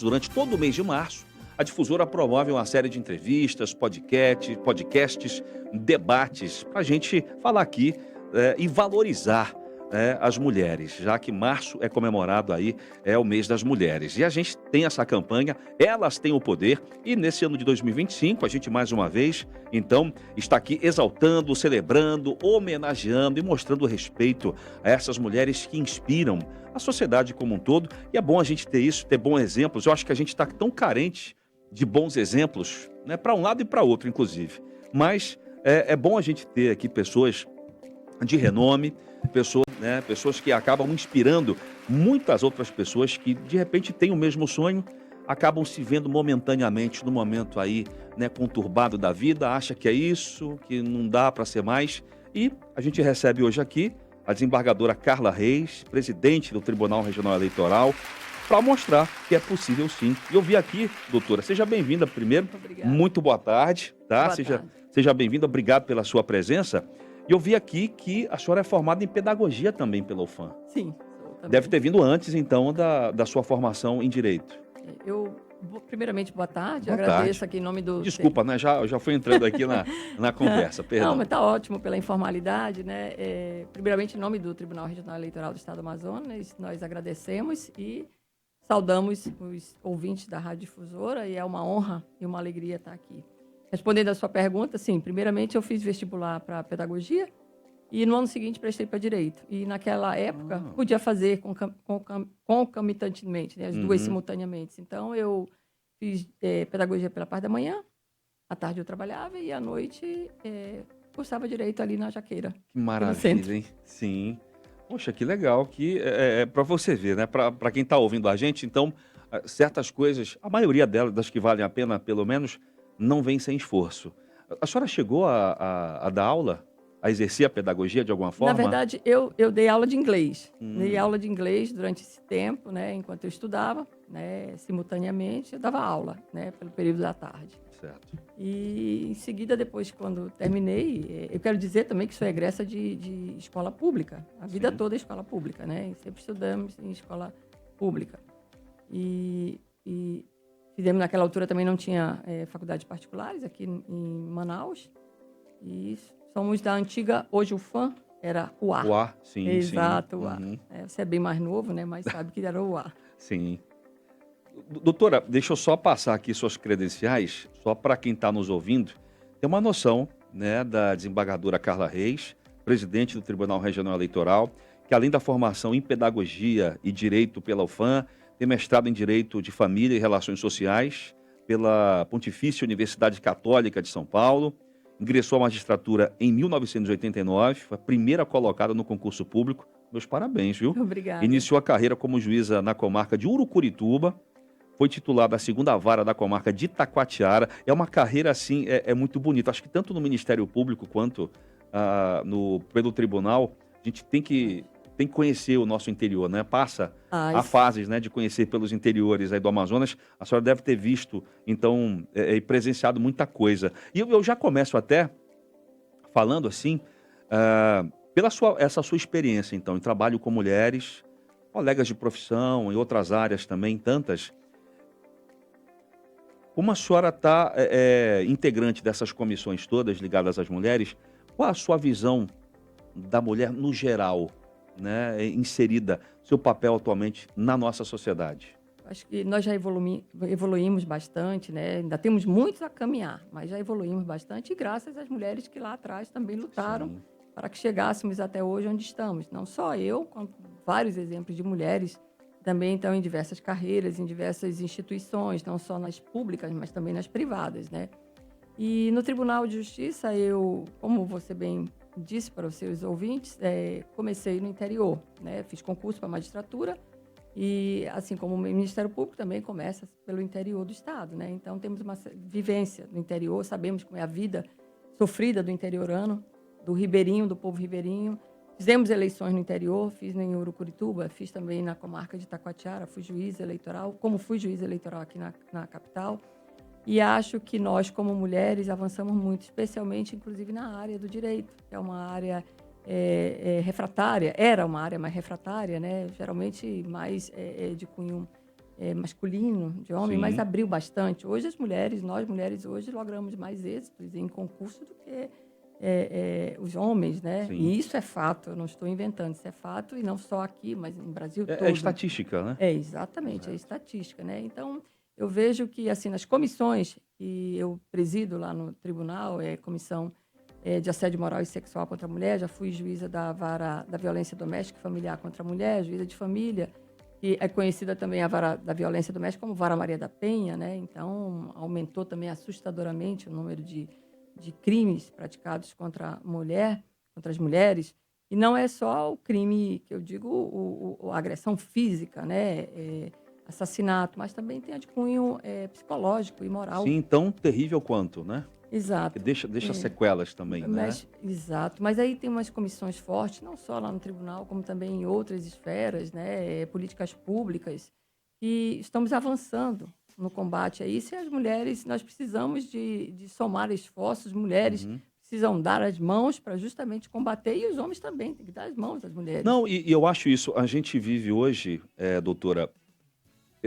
Durante todo o mês de março, a Difusora promove uma série de entrevistas, podcasts, debates, para a gente falar aqui e valorizar as mulheres, já que março é comemorado aí, é o mês das mulheres. E a gente tem essa campanha, elas têm o poder, e nesse ano de 2025, a gente mais uma vez, então, está aqui exaltando, celebrando, homenageando e mostrando respeito a essas mulheres que inspiram a sociedade como um todo. E é bom a gente ter isso, ter bons exemplos. Eu acho que a gente está tão carente de bons exemplos, né, para um lado e para outro, inclusive. Mas é bom a gente ter aqui pessoas de renome, pessoas que acabam inspirando muitas outras pessoas que, de repente, têm o mesmo sonho, acabam se vendo momentaneamente no momento aí, né, conturbado da vida, acha que é isso, que não dá para ser mais. E a gente recebe hoje aqui a desembargadora Carla Reis, presidente do Tribunal Regional Eleitoral, para mostrar que é possível sim. E eu vi aqui, doutora, seja bem-vinda primeiro. Obrigada. Muito boa tarde, tá? Boa tarde. Seja bem-vinda, obrigado pela sua presença. E eu vi aqui que a senhora é formada em pedagogia também pela UFAM. Sim, sou também. Deve ter vindo antes, então, da sua formação em Direito. Primeiramente, boa tarde. Boa Agradeço tarde. aqui em nome do... Desculpa, né? Já fui entrando aqui na conversa, perdão. Não, mas está ótimo pela informalidade, né? Primeiramente, em nome do Tribunal Regional Eleitoral do Estado do Amazonas, nós agradecemos e saudamos os ouvintes da Rádio Difusora, e é uma honra e uma alegria estar aqui. Respondendo a sua pergunta, sim, primeiramente eu fiz vestibular para pedagogia e no ano seguinte prestei para direito. E naquela época podia fazer concomitantemente, né, as duas simultaneamente. Então eu fiz pedagogia pela parte da manhã, à tarde eu trabalhava e à noite cursava direito ali na Jaqueira. Que maravilha, hein? Sim. Poxa, que legal. Que é para você ver, né? Para quem está ouvindo a gente, então, certas coisas, a maioria delas, das que valem a pena, pelo menos, não vem sem esforço. A senhora chegou a dar aula? A exercer a pedagogia de alguma forma? Na verdade, eu dei aula de inglês. Dei aula de inglês durante esse tempo, né? Enquanto eu estudava, né? Simultaneamente, eu dava aula, né? Pelo período da tarde. Certo. E em seguida, depois, quando terminei, eu quero dizer também que sou egressa de escola pública. A vida toda é escola pública, né? Sempre estudamos em escola pública. E fizemos, naquela altura também não tinha faculdades particulares aqui em Manaus. E somos da antiga, hoje o FAM era o UA. UA, sim. Exato, sim. o UA. Você é bem mais novo, né? Mas sabe que era o UA. Sim. Doutora, deixa eu só passar aqui suas credenciais, só para quem está nos ouvindo, ter uma noção, né, da desembargadora Carla Reis, presidente do Tribunal Regional Eleitoral, que além da formação em pedagogia e direito pela UFAM, tem mestrado em Direito de Família e Relações Sociais pela Pontifícia Universidade Católica de São Paulo, ingressou à magistratura em 1989, foi a primeira colocada no concurso público. Meus parabéns, viu? Obrigada. Iniciou a carreira como juíza na comarca de Urucurituba, foi titulada da segunda vara da comarca de Itacoatiara. É uma carreira, assim, muito bonita. Acho que tanto no Ministério Público quanto pelo tribunal, a gente tem que conhecer o nosso interior, né? Passa a fases, né, de conhecer pelos interiores aí do Amazonas. A senhora deve ter visto, então, e presenciado muita coisa. E eu já começo até falando assim, pela essa sua experiência, então, em trabalho com mulheres, colegas de profissão, em outras áreas também, tantas. Como a senhora está integrante dessas comissões todas ligadas às mulheres, qual a sua visão da mulher no geral, né, inserida, seu papel atualmente na nossa sociedade? Acho que nós já evoluímos bastante, né? Ainda temos muito a caminhar, mas já evoluímos bastante, e graças às mulheres que lá atrás também lutaram para que chegássemos até hoje onde estamos. Não só eu, como vários exemplos de mulheres também estão em diversas carreiras, em diversas instituições, não só nas públicas, mas também nas privadas, né? E no Tribunal de Justiça, eu, como você bem disse para os seus ouvintes, comecei no interior, né? Fiz concurso para magistratura e, assim como o Ministério Público, também começa pelo interior do Estado, né? Então, temos uma vivência no interior, sabemos como é a vida sofrida do interiorano, do ribeirinho, do povo ribeirinho. Fizemos eleições no interior, fiz em Urucurituba, fiz também na comarca de Itacoatiara, fui juiz eleitoral, como fui juiz eleitoral aqui na capital. E acho que nós, como mulheres, avançamos muito, especialmente, inclusive, na área do direito, que é uma área refratária, era uma área mais refratária, né? Geralmente mais de cunho masculino, de homem, Sim. mas abriu bastante. Hoje nós mulheres hoje logramos mais êxitos em concurso do que os homens, né? Sim. E isso é fato, eu não estou inventando, isso é fato, e não só aqui, mas no Brasil todo. É estatística, né? Exatamente, é estatística, né? Então, eu vejo que, assim, nas comissões que eu presido lá no tribunal, comissão de assédio moral e sexual contra a mulher, já fui juíza da vara da violência doméstica e familiar contra a mulher, juíza de família, que é conhecida também a vara da violência doméstica como Vara Maria da Penha, né? Então, aumentou também assustadoramente o número de crimes praticados contra a mulher, contra as mulheres. E não é só o crime, que eu digo, a agressão física, né? Assassinato, mas também tem a de cunho psicológico e moral. Sim, tão terrível quanto, né? Exato. Que deixa sequelas também, né? Exato. Mas aí tem umas comissões fortes, não só lá no tribunal, como também em outras esferas, né? Políticas públicas, que estamos avançando no combate a isso. E as mulheres, nós precisamos de somar esforços, mulheres precisam dar as mãos para justamente combater, e os homens também têm que dar as mãos às mulheres. Não, e eu acho isso, a gente vive hoje, doutora,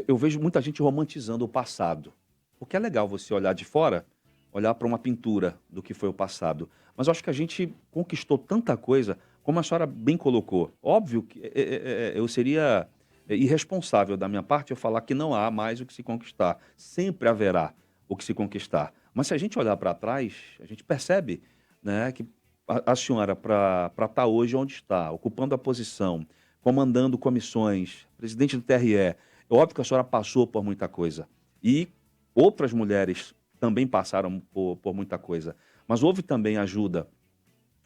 eu vejo muita gente romantizando o passado, porque é legal você olhar de fora, olhar para uma pintura do que foi o passado, mas eu acho que a gente conquistou tanta coisa, como a senhora bem colocou. Óbvio que eu seria irresponsável da minha parte eu falar que não há mais o que se conquistar, sempre haverá o que se conquistar. Mas se a gente olhar para trás, a gente percebe, né, que a senhora, para estar hoje onde está, ocupando a posição, comandando comissões, presidente do TRE, é óbvio que a senhora passou por muita coisa. E outras mulheres também passaram por muita coisa. Mas houve também ajuda,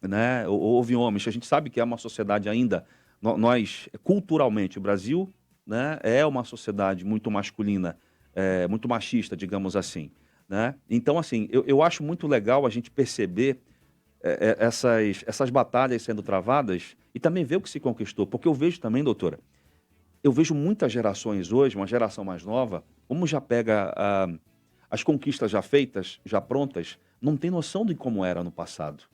né? Houve homens. A gente sabe que é uma sociedade ainda, nós, culturalmente, o Brasil, né, é uma sociedade muito masculina, muito machista, digamos assim. Né? Então, assim, eu acho muito legal a gente perceber essas batalhas sendo travadas e também ver o que se conquistou. Porque eu vejo também, doutora, eu vejo muitas gerações hoje, uma geração mais nova, como já pega as conquistas já feitas, já prontas, não tem noção de como era no passado.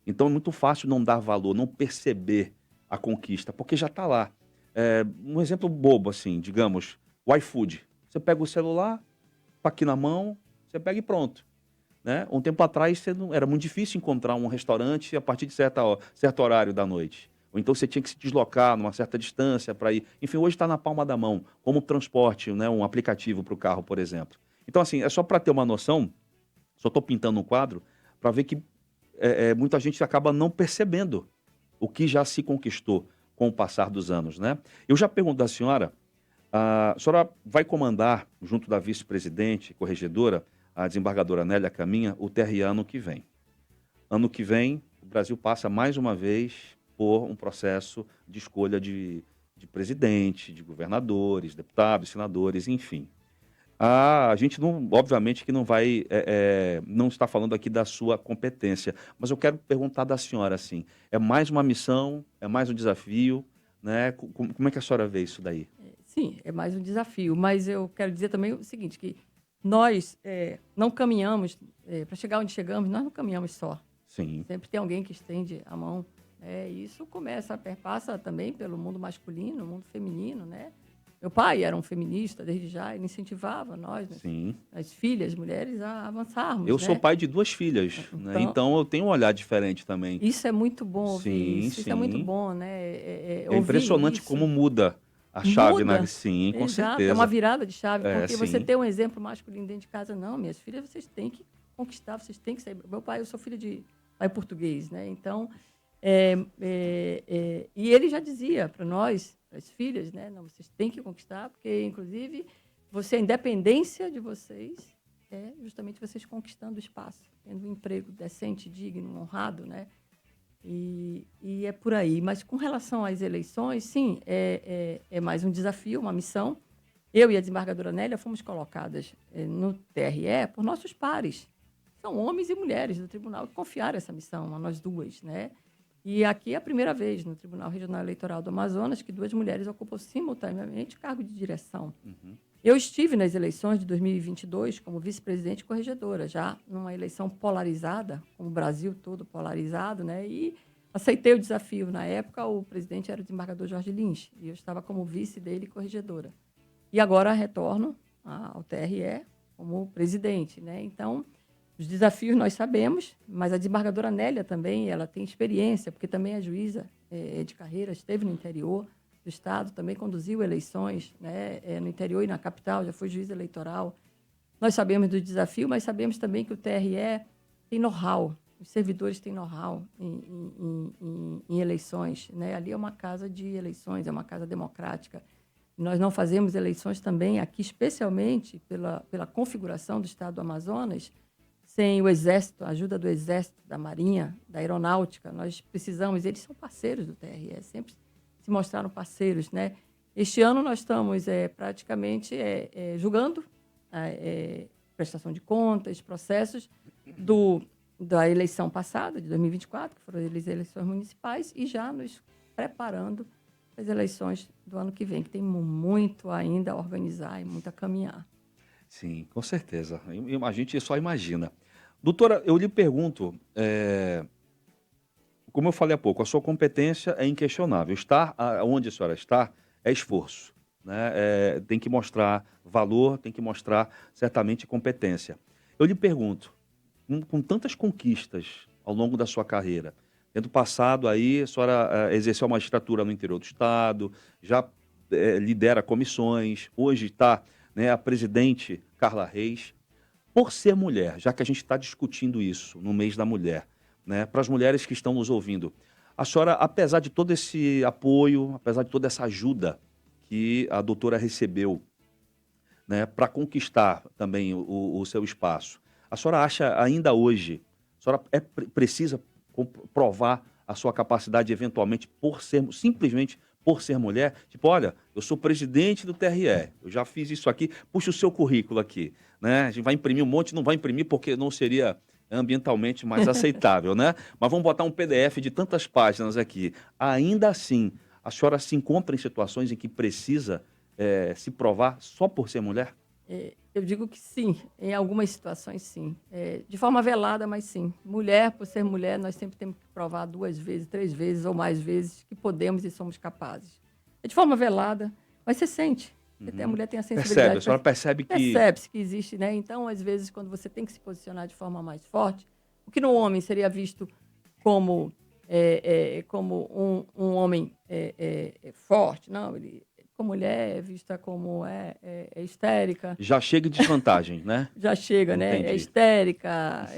Então é muito fácil não dar valor, não perceber a conquista, porque já está lá. Um exemplo bobo, assim, digamos, o iFood. Você pega o celular, tá aqui na mão, você pega e pronto. Né? Um tempo atrás era muito difícil encontrar um restaurante a partir de certo horário da noite. Ou então você tinha que se deslocar numa certa distância para ir. Enfim, hoje está na palma da mão, como transporte, né? Um aplicativo para o carro, por exemplo. Então, assim, é só para ter uma noção, só estou pintando um quadro, para ver que muita gente acaba não percebendo o que já se conquistou com o passar dos anos. Né? Eu já pergunto da senhora, a senhora vai comandar, junto da vice-presidente, corregedora, a desembargadora Nélia Caminha, o TRE ano que vem. Ano que vem, o Brasil passa mais uma vez por um processo de escolha de presidente, de governadores, deputados, senadores, enfim. A gente, não, obviamente, que não vai, não está falando aqui da sua competência, mas eu quero perguntar da senhora, assim, é mais uma missão, é mais um desafio, né? Como é que a senhora vê isso daí? Sim, é mais um desafio, mas eu quero dizer também o seguinte, que nós não caminhamos, para chegar onde chegamos, nós não caminhamos só. Sim. Sempre tem alguém que estende a mão. Isso perpassa também pelo mundo masculino, mundo feminino, né? Meu pai era um feminista desde já, ele incentivava nós, Sim. as filhas, mulheres, a avançarmos. Eu sou pai de 2 filhas, né? Então eu tenho um olhar diferente também. Isso é muito bom ouvir isso. Isso é muito bom, né? É impressionante como muda a chave, né? Sim, com Exato, certeza. é uma virada de chave, porque sim. você ter um exemplo masculino dentro de casa, não, minhas filhas, vocês têm que conquistar, vocês têm que sair. Meu pai, eu sou filha de pai português, né? Então, e ele já dizia para nós, as filhas, né? Não, vocês têm que conquistar, porque, inclusive, a independência de vocês é justamente vocês conquistando o espaço, tendo um emprego decente, digno, honrado, né? E é por aí. Mas com relação às eleições, sim, é mais um desafio, uma missão. Eu e a desembargadora Nélia fomos colocadas no TRE por nossos pares. São homens e mulheres do tribunal que confiaram essa missão a nós duas, né? E aqui é a primeira vez no Tribunal Regional Eleitoral do Amazonas que 2 mulheres ocupam simultaneamente o cargo de direção. Uhum. Eu estive nas eleições de 2022 como vice-presidente e corregedora, já numa eleição polarizada, como o Brasil todo polarizado, né? E aceitei o desafio. Na época, o presidente era o desembargador Jorge Lins, e eu estava como vice dele e corregedora. e agora retorno ao TRE como presidente, né? Então, os desafios nós sabemos, mas a desembargadora Nélia também, ela tem experiência, porque também é juíza de carreira, esteve no interior do Estado, também conduziu eleições, né, no interior e na capital, já foi juíza eleitoral. Nós sabemos do desafio, mas sabemos também que o TRE tem know-how, os servidores têm know-how em eleições, né? Ali é uma casa de eleições, é uma casa democrática. Nós não fazemos eleições também aqui, especialmente pela configuração do Estado do Amazonas, sem o Exército, a ajuda do Exército, da Marinha, da Aeronáutica. Nós precisamos, eles são parceiros do TRE, sempre se mostraram parceiros, né? Este ano nós estamos praticamente julgando prestação de contas, processos da eleição passada, de 2024, que foram as eleições municipais, e já nos preparando para as eleições do ano que vem, que tem muito ainda a organizar e muito a caminhar. Sim, com certeza. A gente só imagina. Doutora, eu lhe pergunto, como eu falei há pouco, a sua competência é inquestionável. Estar onde a senhora está é esforço, né? Tem que mostrar valor, tem que mostrar certamente competência. Eu lhe pergunto, com tantas conquistas ao longo da sua carreira, tendo passado aí, a senhora exerceu a magistratura no interior do estado, já lidera comissões, hoje está, né, a presidente Carla Reis. Por ser mulher, já que a gente está discutindo isso no mês da mulher, né, para as mulheres que estão nos ouvindo, a senhora, apesar de todo esse apoio, apesar de toda essa ajuda que a doutora recebeu, né, para conquistar também o seu espaço, a senhora acha ainda hoje, a senhora precisa provar a sua capacidade eventualmente simplesmente por ser mulher? Tipo, olha, eu sou presidente do TRE, eu já fiz isso aqui, puxa o seu currículo aqui, né? A gente vai imprimir um monte, não vai imprimir porque não seria ambientalmente mais aceitável, né? Mas vamos botar um PDF de tantas páginas aqui. Ainda assim, a senhora se encontra em situações em que precisa se provar só por ser mulher? Eu digo que sim, em algumas situações sim. De forma velada, mas sim. Mulher, por ser mulher, nós sempre temos que provar 2 vezes, 3 vezes ou mais vezes que podemos e somos capazes. De forma velada, mas você sente. Até a mulher tem a sensibilidade. A senhora percebe que... Percebe-se que existe, né? Então, às vezes, quando você tem que se posicionar de forma mais forte, o que no homem seria visto como, como um homem forte, não, ele... Com mulher é vista como histérica. Já chega em desvantagem, né? Já chega, né? Entendi. É histérica,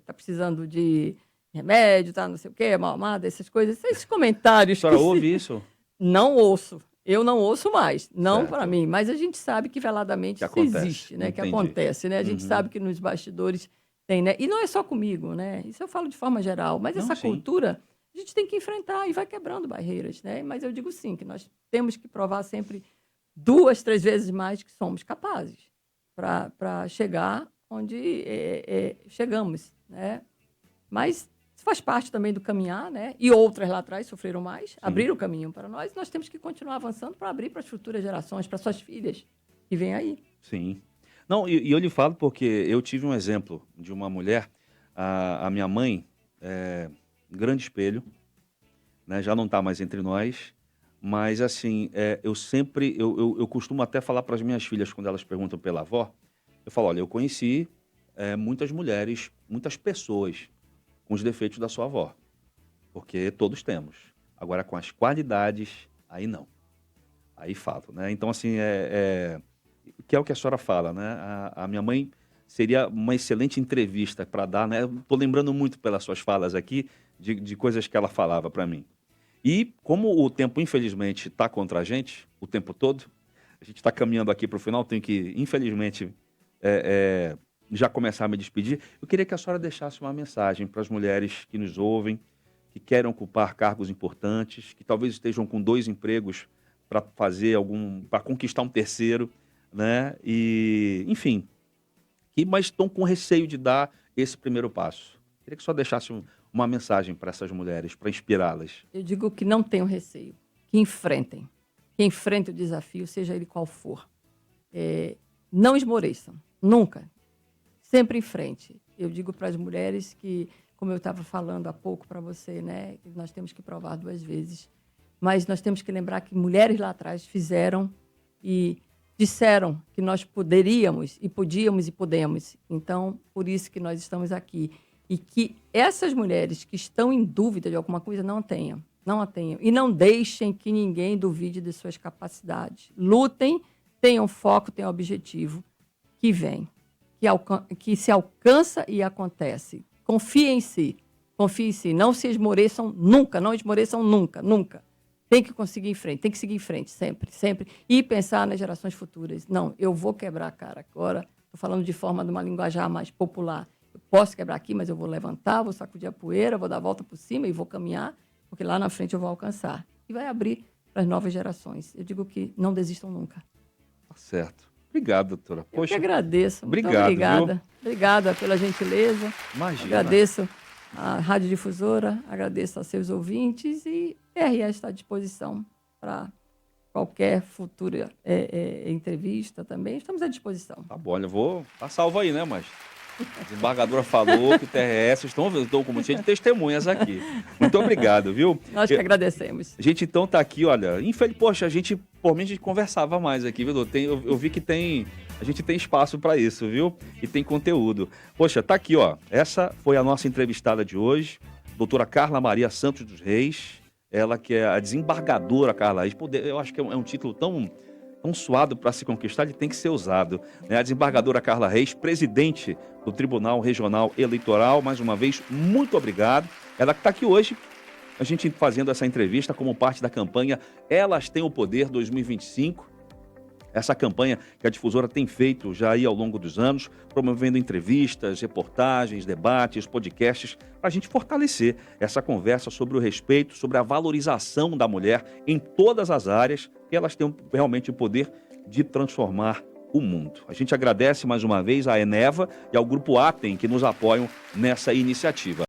tá precisando de remédio, tá não sei o quê, mal amada, essas coisas, esses comentários. A senhora ouve isso? Não ouço. Eu não ouço mais. Não Certo. para mim. Mas a gente sabe que veladamente isso existe, né? Que acontece, né? A gente sabe que nos bastidores tem, né? E não é só comigo, né? Isso eu falo de forma geral. Mas essa cultura a gente tem que enfrentar e vai quebrando barreiras, né? Mas eu digo sim, que nós temos que provar sempre 2, 3 vezes mais que somos capazes para chegar onde chegamos, né? Mas isso faz parte também do caminhar, né? E outras lá atrás sofreram mais, abriram o caminho para nós. Nós temos que continuar avançando para abrir para as futuras gerações, para suas filhas que vêm aí. Sim. Não, e eu lhe falo porque eu tive um exemplo de uma mulher, a minha mãe, grande espelho, né? Já não está mais entre nós, mas assim, eu costumo até falar para as minhas filhas quando elas perguntam pela avó, eu falo, olha, eu conheci muitas mulheres, muitas pessoas com os defeitos da sua avó, porque todos temos. Agora, com as qualidades, aí não. Aí falo, né? Então, assim, que é o que a senhora fala, né? A minha mãe seria uma excelente entrevista para dar, né? Estou lembrando muito pelas suas falas aqui de coisas que ela falava para mim. E como o tempo, infelizmente, está contra a gente o tempo todo, a gente está caminhando aqui para o final, tenho que, infelizmente, já começar a me despedir. Eu queria que a senhora deixasse uma mensagem para as mulheres que nos ouvem, que querem ocupar cargos importantes, que talvez estejam com 2 empregos para para conquistar um terceiro, né? E, enfim, mas estão com receio de dar esse primeiro passo. Queria que só deixasse uma mensagem para essas mulheres, para inspirá-las. Eu digo que não tenham receio, que enfrentem. Que enfrentem o desafio, seja ele qual for. Não esmoreçam, nunca. Sempre em frente. Eu digo para as mulheres que, como eu estava falando há pouco para você, né, que nós temos que provar 2 vezes. Mas nós temos que lembrar que mulheres lá atrás fizeram e disseram que nós poderíamos e podíamos e podemos. Então, por isso que nós estamos aqui. E que essas mulheres que estão em dúvida de alguma coisa não a tenham. E não deixem que ninguém duvide de suas capacidades. Lutem, tenham foco, tenham objetivo, que vem, que se alcança e acontece. Confiem em si. Não se esmoreçam nunca, nunca. Tem que conseguir em frente, tem que seguir em frente, sempre. E pensar nas gerações futuras. Não, eu vou quebrar a cara agora. Estou falando de uma linguajar mais popular. Eu posso quebrar aqui, mas eu vou levantar, vou sacudir a poeira, vou dar a volta por cima e vou caminhar, porque lá na frente eu vou alcançar. E vai abrir para as novas gerações. Eu digo que não desistam nunca. Tá certo. Obrigado, doutora. Poxa, eu que agradeço. Muito obrigado, obrigada. Viu? Obrigada pela gentileza. Imagina. Agradeço à Rádio Difusora, agradeço aos seus ouvintes e RS está à disposição para qualquer futura entrevista também. Estamos à disposição. Tá bom, eu vou... Tá salvo aí, né, mas... A desembargadora falou que o TRS estou como cheio de testemunhas aqui. Muito obrigado, viu? Nós que agradecemos. A gente então tá aqui, olha, poxa, a gente conversava mais aqui, viu? Eu vi que a gente tem espaço para isso, viu? E tem conteúdo. Poxa, tá aqui, ó. Essa foi a nossa entrevistada de hoje, doutora Carla Maria Santos dos Reis. Ela que é a desembargadora Carla Reis. Eu acho que é um título tão suado para se conquistar, ele tem que ser usado. Né? A desembargadora Carla Reis, presidente do Tribunal Regional Eleitoral, mais uma vez, muito obrigado. Ela que está aqui hoje, a gente fazendo essa entrevista como parte da campanha Elas Têm o Poder 2025. Essa campanha que a Difusora tem feito já aí ao longo dos anos, promovendo entrevistas, reportagens, debates, podcasts, para a gente fortalecer essa conversa sobre o respeito, sobre a valorização da mulher em todas as áreas, que elas têm realmente o poder de transformar o mundo. A gente agradece mais uma vez à Eneva e ao Grupo Atem que nos apoiam nessa iniciativa.